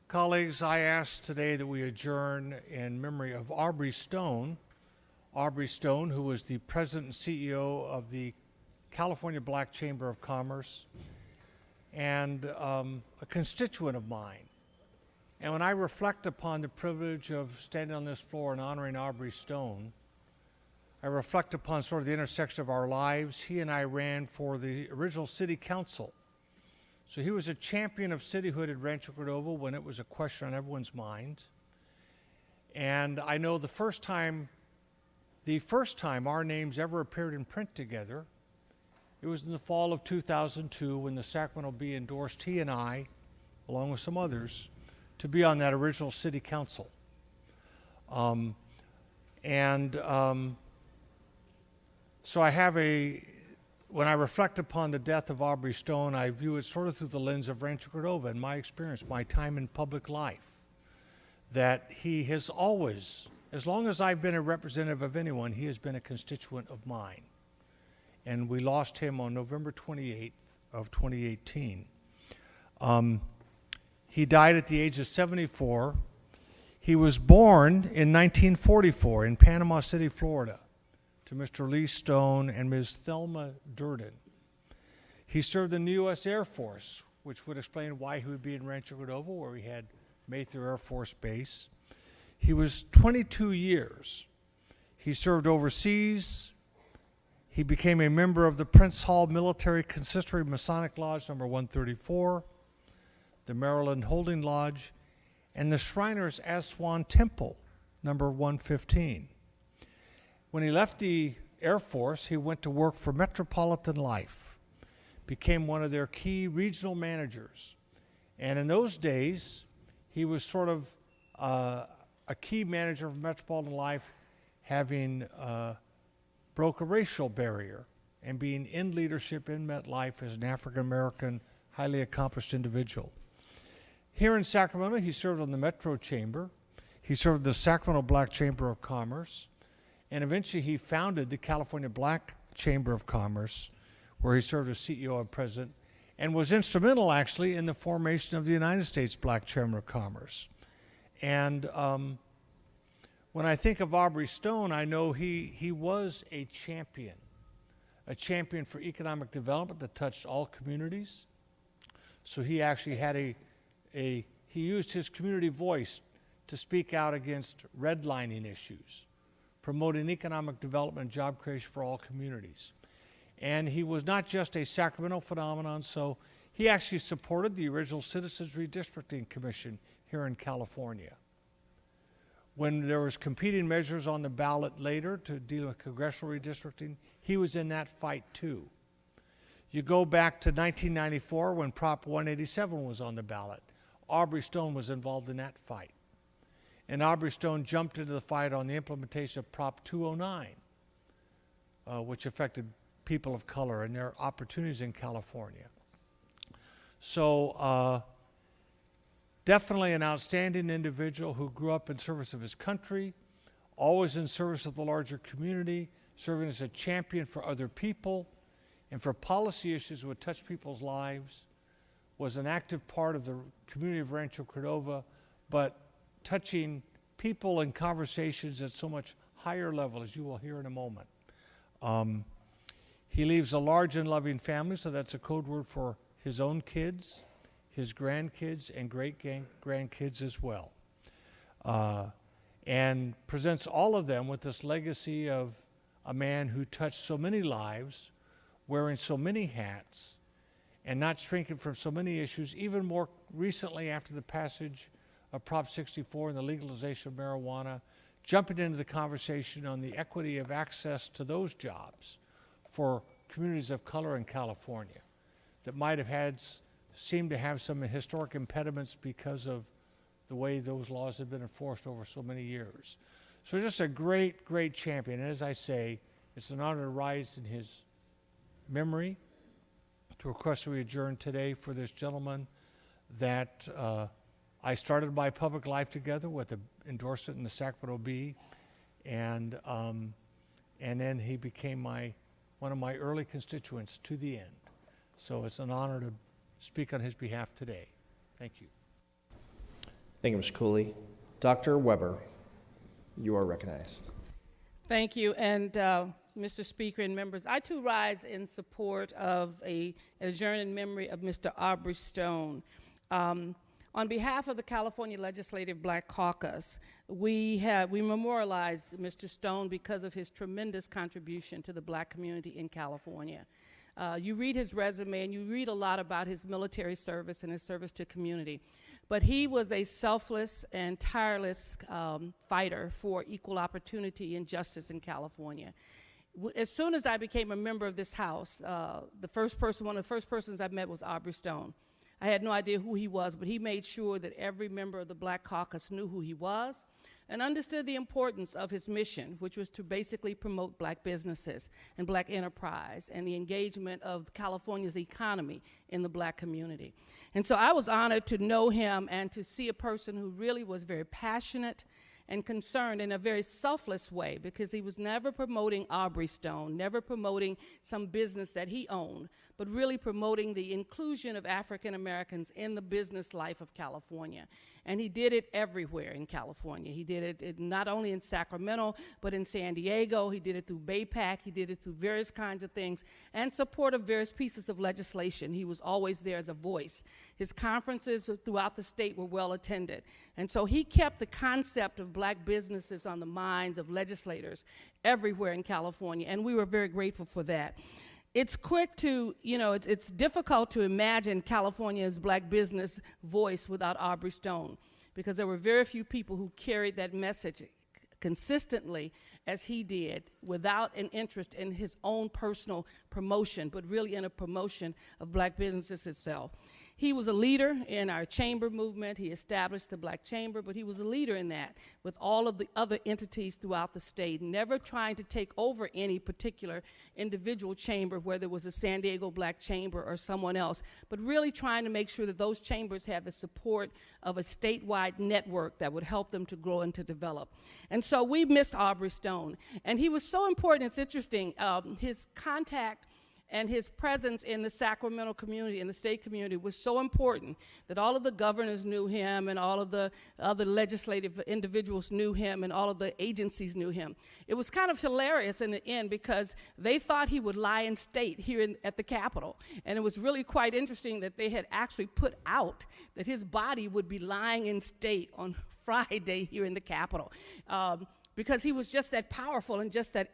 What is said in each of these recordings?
Colleagues, I ask today that we adjourn in memory of Aubry Stone. Aubry Stone, who was the president and CEO of the California Black Chamber of Commerce and a constituent of mine. And when I reflect upon the privilege of standing on this floor and honoring Aubry Stone, I reflect upon sort of the intersection of our lives. He and I ran for the original city council. So he was a champion of cityhood at Rancho Cordova when it was a question on everyone's mind. And I know the first time our names ever appeared in print together, it was in the fall of 2002 when the Sacramento Bee endorsed he and I, along with some others, to be on that original city council. So I have when I reflect upon the death of Aubry Stone, I view it sort of through the lens of Rancho Cordova and my experience, my time in public life, that he has always, as long as I've been a representative of anyone, he has been a constituent of mine. And we lost him on November 28th of 2018. He died at the age of 74. He was born in 1944 in Panama City, Florida, to Mr. Lee Stone and Ms. Thelma Durden. He served in the U.S. Air Force, which would explain why he would be in Rancho Cordova, where we had Mather Air Force Base. He was 22 years. He served overseas. He became a member of the Prince Hall Military Consistory Masonic Lodge number 134, the Maryland Holding Lodge, and the Shriners Aswan Temple number 115. When he left the Air Force, he went to work for Metropolitan Life, became one of their key regional managers. And in those days, he was sort of a key manager for Metropolitan Life, having broke a racial barrier and being in leadership in MetLife as an African-American, highly accomplished individual. Here in Sacramento, he served on the Metro Chamber. He served the Sacramento Black Chamber of Commerce. And eventually he founded the California Black Chamber of Commerce, where he served as CEO and president, and was instrumental actually in the formation of the United States Black Chamber of Commerce. And when I think of Aubry Stone, I know he was a champion for economic development that touched all communities. So he actually had he used his community voice to speak out against redlining issues, promoting economic development and job creation for all communities. And he was not just a Sacramento phenomenon, so he actually supported the original Citizens Redistricting Commission here in California. When there was competing measures on the ballot later to deal with congressional redistricting, he was in that fight too. You go back to 1994 when Prop 187 was on the ballot. Aubry Stone was involved in that fight. And Aubry Stone jumped into the fight on the implementation of Prop 209, which affected people of color and their opportunities in California. So definitely an outstanding individual who grew up in service of his country, always in service of the larger community, serving as a champion for other people and for policy issues that would touch people's lives, was an active part of the community of Rancho Cordova, but touching people and conversations at so much higher level, as you will hear in a moment. He leaves a large and loving family, so that's a code word for his own kids, his grandkids, and great-grandkids as well. And presents all of them with this legacy of a man who touched so many lives, wearing so many hats, and not shrinking from so many issues, even more recently after the passage of Prop 64 and the legalization of marijuana, jumping into the conversation on the equity of access to those jobs for communities of color in California that might have seemed to have some historic impediments because of the way those laws have been enforced over so many years. So just a great, great champion. And as I say, it's an honor to rise in his memory, to request that we adjourn today for this gentleman that I started my public life together with an endorsement in the Sacramento Bee, and then he became one of my early constituents to the end. So it's an honor to speak on his behalf today. Thank you. Thank you, Mr. Cooley. Dr. Weber, you are recognized. Thank you, and Mr. Speaker and members, I too rise in support of an adjourn in memory of Mr. Aubry Stone. On behalf of the California Legislative Black Caucus, we memorialized Mr. Stone because of his tremendous contribution to the black community in California. You read his resume and you read a lot about his military service and his service to community. But he was a selfless and tireless fighter for equal opportunity and justice in California. As soon as I became a member of this House, one of the first persons I met was Aubry Stone. I had no idea who he was, but he made sure that every member of the Black Caucus knew who he was and understood the importance of his mission, which was to basically promote black businesses and black enterprise and the engagement of California's economy in the black community. And so I was honored to know him and to see a person who really was very passionate and concerned in a very selfless way, because he was never promoting Aubry Stone, never promoting some business that he owned, but really promoting the inclusion of African Americans in the business life of California. And he did it everywhere in California. He did it not only in Sacramento, but in San Diego. He did it through BayPAC. He did it through various kinds of things and support of various pieces of legislation. He was always there as a voice. His conferences throughout the state were well attended. And so he kept the concept of black businesses on the minds of legislators everywhere in California, and we were very grateful for that. It's quick to, it's difficult to imagine California's black business voice without Aubry Stone, because there were very few people who carried that message consistently as he did, without an interest in his own personal promotion, but really in a promotion of black businesses itself. He was a leader in our chamber movement. He established the Black Chamber, but he was a leader in that with all of the other entities throughout the state, never trying to take over any particular individual chamber, whether it was a San Diego Black Chamber or someone else, but really trying to make sure that those chambers have the support of a statewide network that would help them to grow and to develop. And so we missed Aubry Stone. And he was so important. It's interesting, his contact and his presence in the Sacramento community and the state community was so important that all of the governors knew him and all of the other legislative individuals knew him and all of the agencies knew him. It was kind of hilarious in the end because they thought he would lie in state here at the Capitol. And it was really quite interesting that they had actually put out that his body would be lying in state on Friday here in the Capitol. Because he was just that powerful and just that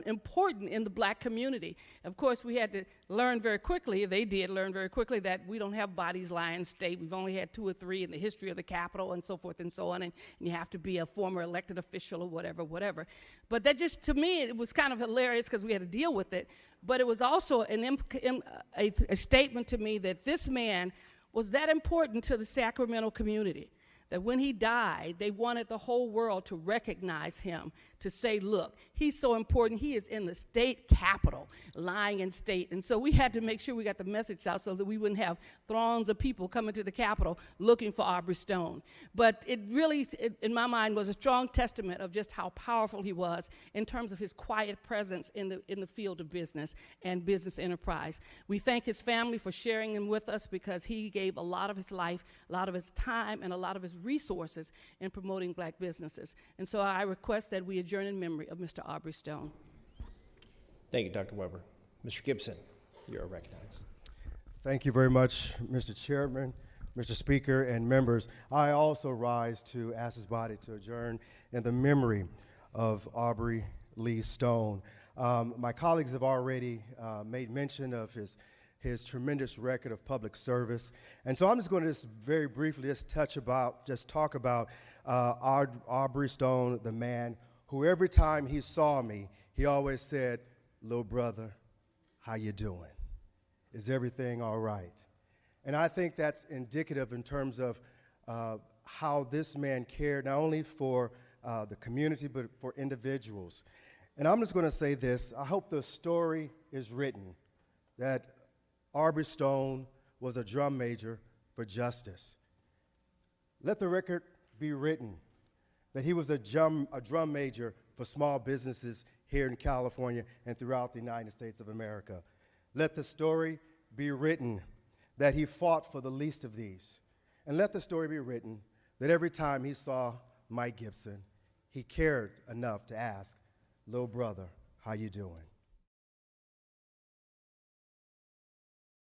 important in the black community. Of course, we had to learn very quickly, they did learn very quickly, that we don't have bodies lying in state. We've only had 2 or 3 in the history of the Capitol and so forth and so on, and you have to be a former elected official or whatever. But that just, to me, it was kind of hilarious because we had to deal with it, but it was also a statement to me that this man was that important to the Sacramento community, that when he died, they wanted the whole world to recognize him, to say, look, he's so important, he is in the state capitol, lying in state. And so we had to make sure we got the message out so that we wouldn't have throngs of people coming to the Capitol looking for Aubry Stone. But it really, in my mind, was a strong testament of just how powerful he was in terms of his quiet presence in the field of business and business enterprise. We thank his family for sharing him with us, because he gave a lot of his life, a lot of his time, and a lot of his resources in promoting black businesses. And so I request that we adjourn in memory of Mr. Aubry Stone. Thank you, Dr. Weber. Mr. Gibson, you are recognized. Thank you very much, Mr. Chairman, Mr. Speaker, and members. I also rise to ask this body to adjourn in the memory of Aubry Lee Stone. My colleagues have already made mention of his tremendous record of public service. And so I'm just going to very briefly talk about Aubry Stone, the man who every time he saw me, he always said, "Little brother, how you doing? Is everything all right?" And I think that's indicative in terms of how this man cared not only for the community, but for individuals. And I'm just going to say this: I hope the story is written that Aubry Stone was a drum major for justice. Let the record be written that he was a drum major for small businesses here in California and throughout the United States of America. Let the story be written that he fought for the least of these. And let the story be written that every time he saw Mike Gibson, he cared enough to ask, "Little brother, how you doing?"